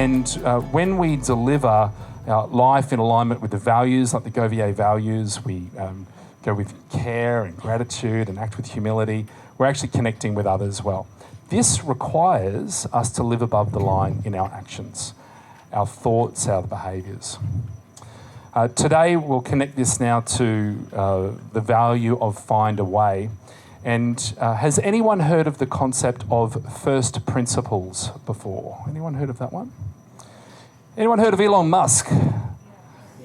And when we deliver our life in alignment with the values, like the GoVA values, we go with care and gratitude and act with humility, we're actually connecting with others well. This requires us to live above the line in our actions, our thoughts, our behaviours. Today, we'll connect this now to the value of find a way. And has anyone heard of the concept of first principles before? Anyone heard of that one? Anyone heard of Elon Musk?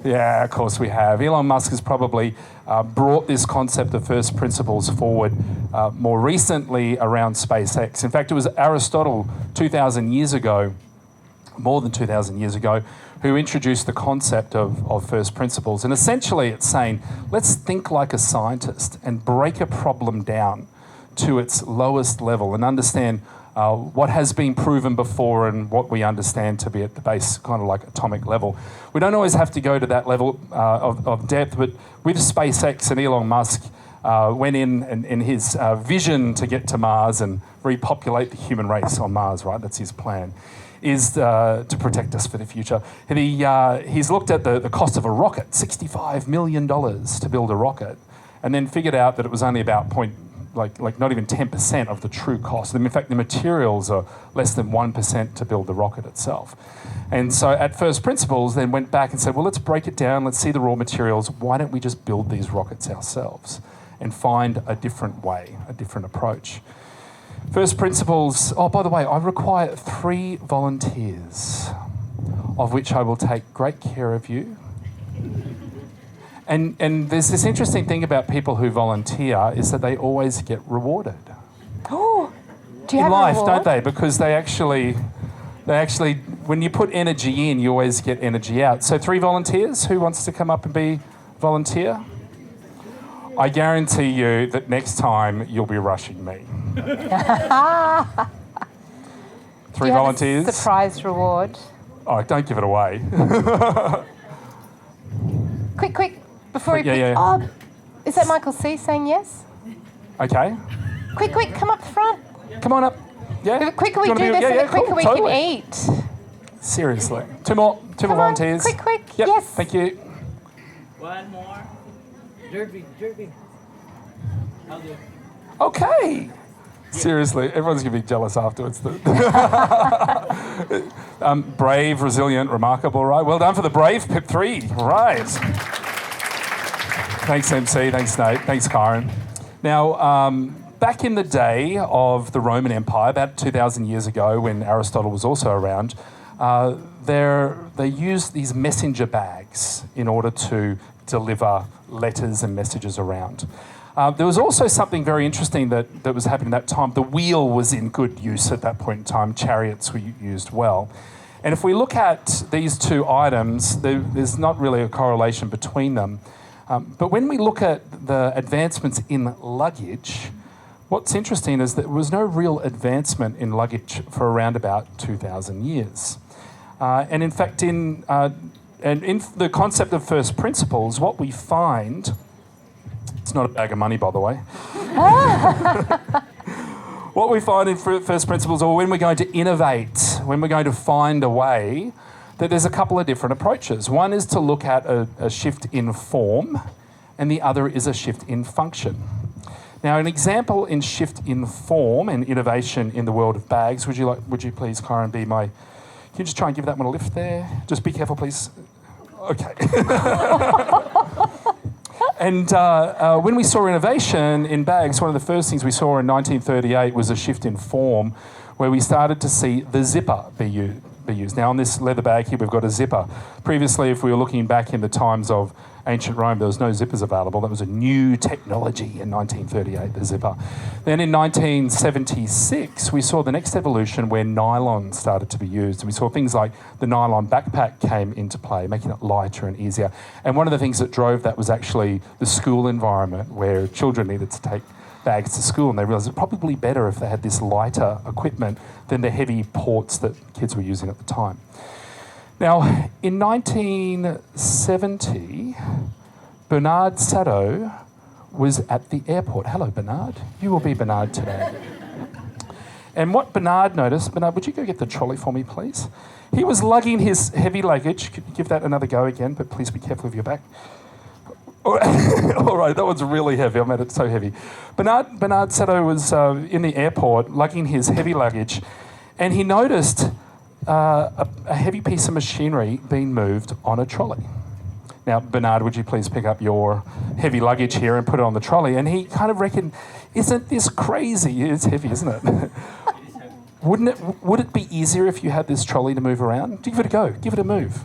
Yeah, of course we have. Elon Musk has probably brought this concept of first principles forward more recently around SpaceX. In fact, it was Aristotle 2,000 years ago, more than 2,000 years ago, who introduced the concept of first principles. And essentially it's saying, let's think like a scientist and break a problem down to its lowest level and understand what has been proven before and what we understand to be at the base, kind of like atomic level. We don't always have to go to that level of depth, but with SpaceX and Elon Musk went in his vision to get to Mars and repopulate the human race on Mars, right? That's his plan, is to protect us for the future. And he's looked at the cost of a rocket, $65 million to build a rocket, and then figured out that it was only about not even 10% of the true cost. In fact, the materials are less than 1% to build the rocket itself. And so at first principles, then went back and said, well, let's break it down. Let's see the raw materials. Why don't we just build these rockets ourselves and find a different way, a different approach? First principles, oh, by the way, I require 3 volunteers, of which I will take great care of you. And there's this interesting thing about people who volunteer is that they always get rewarded. Oh, do you in have life, a reward? don't they? Because they actually, when you put energy in, you always get energy out. So 3 volunteers, who wants to come up and be volunteer? I guarantee you that next time you'll be rushing me. 3 volunteers. Surprise reward. Oh, don't give it away. Quick, before he Yeah. Oh, is that Michael C saying yes? Okay. Quick, come up front. Come on up. Yeah. The quicker we You do wanna be- this, yeah, the quicker cool, we totally. can eat. Seriously. 2 more Come on, volunteers. quick. Yep. Yes. Thank you. One more. Derby. I'll do it. Okay. Seriously, everyone's going to be jealous afterwards. Brave, resilient, remarkable, right? Well done for the brave, Pip 3. Right. Thanks, MC. Thanks, Nate. Thanks, Karen. Now, back in the day of the Roman Empire, about 2,000 years ago, when Aristotle was also around, they used these messenger bags in order to deliver letters and messages around. There was also something very interesting that was happening at that time. The wheel was in good use at that point in time. Chariots were used well. And if we look at these 2 items, there's not really a correlation between them. But when we look at the advancements in luggage, what's interesting is that there was no real advancement in luggage for around about 2,000 years. And in fact, in the concept of first principles, what we find... It's not a bag of money, by the way. What we find in first principles, or when we're going to innovate, when we're going to find a way, that there's a couple of different approaches. One is to look at a shift in form, and the other is a shift in function. Now, an example in shift in form and innovation in the world of bags, would you please, Karen, be my... Can you just try and give that one a lift there? Just be careful, please. Okay. And when we saw innovation in bags, one of the first things we saw in 1938 was a shift in form where we started to see the zipper be used. Now, on this leather bag here, we've got a zipper. Previously, if we were looking back in the times of ancient Rome, there was no zippers available. That was a new technology in 1938, the zipper. Then in 1976, we saw the next evolution where nylon started to be used. And we saw things like the nylon backpack came into play, making it lighter and easier. And one of the things that drove that was actually the school environment where children needed to take bags to school, and they realised it's probably better if they had this lighter equipment than the heavy ports that kids were using at the time. Now, in 1970, Bernard Sadeau was at the airport. Hello, Bernard. You will be Bernard today. And what Bernard noticed, Bernard, would you go get the trolley for me, please? He was lugging his heavy luggage. Could you give that another go again, but please be careful of your back. All right, that one's really heavy. I made it so heavy. Bernard Sato was in the airport lugging his heavy luggage, and he noticed a heavy piece of machinery being moved on a trolley. Now, Bernard, would you please pick up your heavy luggage here and put it on the trolley? And he kind of reckoned, isn't this crazy? It's heavy, isn't it? Would it be easier if you had this trolley to move around? Give it a go. Give it a move.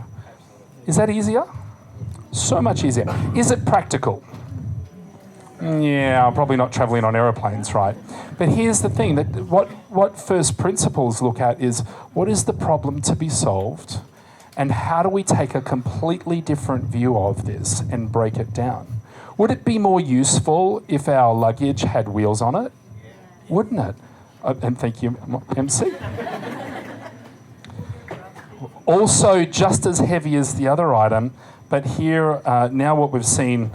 Is that easier? So much easier. Is it practical? Yeah, I'm probably not travelling on aeroplanes, right? But here's the thing, that what first principles look at is what is the problem to be solved, and how do we take a completely different view of this and break it down? Would it be more useful if our luggage had wheels on it? Wouldn't it? And thank you, MC. Also, just as heavy as the other item, but here, now what we've seen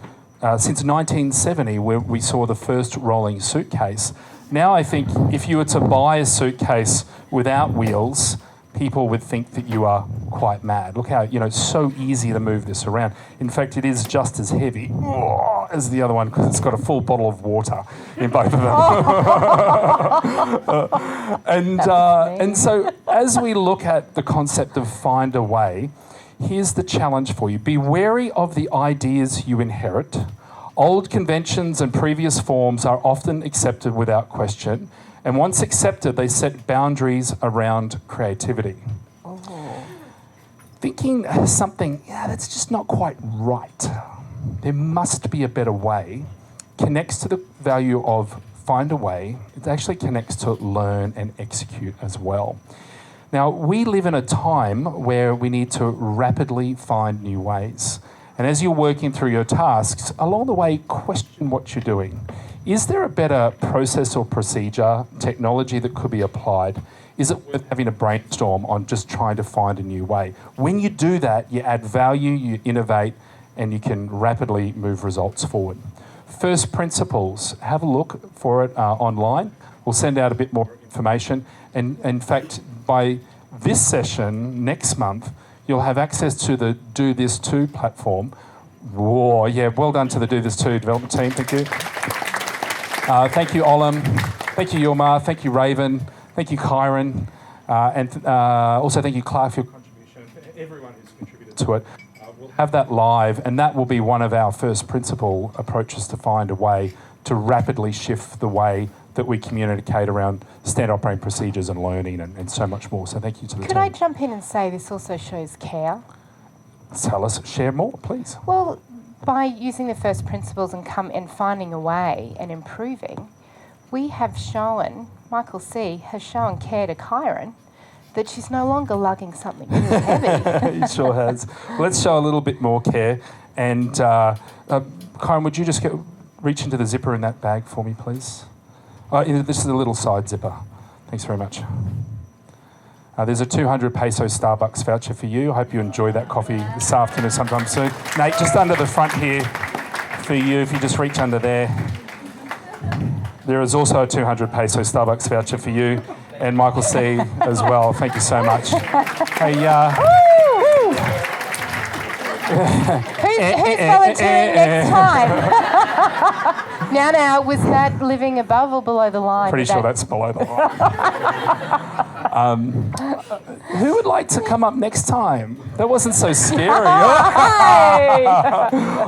since 1970, where we saw the first rolling suitcase. Now I think if you were to buy a suitcase without wheels, people would think that you are quite mad. Look how, it's so easy to move this around. In fact, it is just as heavy as the other one because it's got a full bottle of water in both of them. And so as we look at the concept of find a way, here's the challenge for you. Be wary of the ideas you inherit. Old conventions and previous forms are often accepted without question. And once accepted, they set boundaries around creativity. Oh. Thinking something, that's just not quite right. There must be a better way. Connects to the value of find a way. It actually connects to learn and execute as well. Now, we live in a time where we need to rapidly find new ways. And as you're working through your tasks, along the way, question what you're doing. Is there a better process or procedure, technology that could be applied? Is it worth having a brainstorm on just trying to find a new way? When you do that, you add value, you innovate, and you can rapidly move results forward. First principles, have a look for it online. We'll send out a bit more information. And in fact, by this session next month, you'll have access to the Do This Too platform. Whoa, yeah, well done to the Do This Too development team, thank you. Thank you, Olam. Thank you, Yilmar. Thank you, Raven. Thank you, Kyron. And also thank you, Clark, for your contribution. Everyone who's contributed to it. We'll have that live, and that will be one of our first principle approaches to find a way to rapidly shift the way that we communicate around standard operating procedures and learning and so much more. So thank you to the team. Could I jump in and say this also shows care? Tell us, share more, please. Well, by using the first principles and finding a way and improving, we have shown, Michael C. has shown care to Kyron, that she's no longer lugging something really heavy. He sure has. Let's show a little bit more care. And Kyron, would you just reach into the zipper in that bag for me, please? This is a little side zipper. Thanks very much. There's a 200 peso Starbucks voucher for you. I hope you enjoy that coffee this afternoon sometime soon. Nate, just under the front here for you, if you just reach under there. There is also a 200 peso Starbucks voucher for you, and Michael C. as well. Thank you so much. Hey, who's volunteering next time? Now, was that living above or below the line? Pretty sure that's below the line. Who would like to come up next time? That wasn't so scary.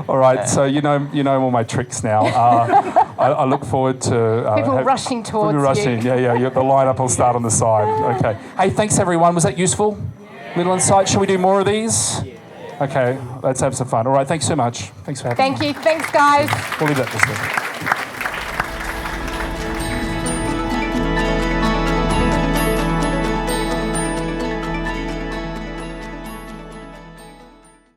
All right, so you know all my tricks now. I look forward to people rushing towards you. Yeah. The lineup will start on the side. Okay. Hey, thanks everyone. Was that useful? Yeah. Little insight. Shall we do more of these? Yeah. Okay. Let's have some fun. All right. Thanks so much. Thanks for having me. Thank you. Thanks, guys. We'll leave that this way.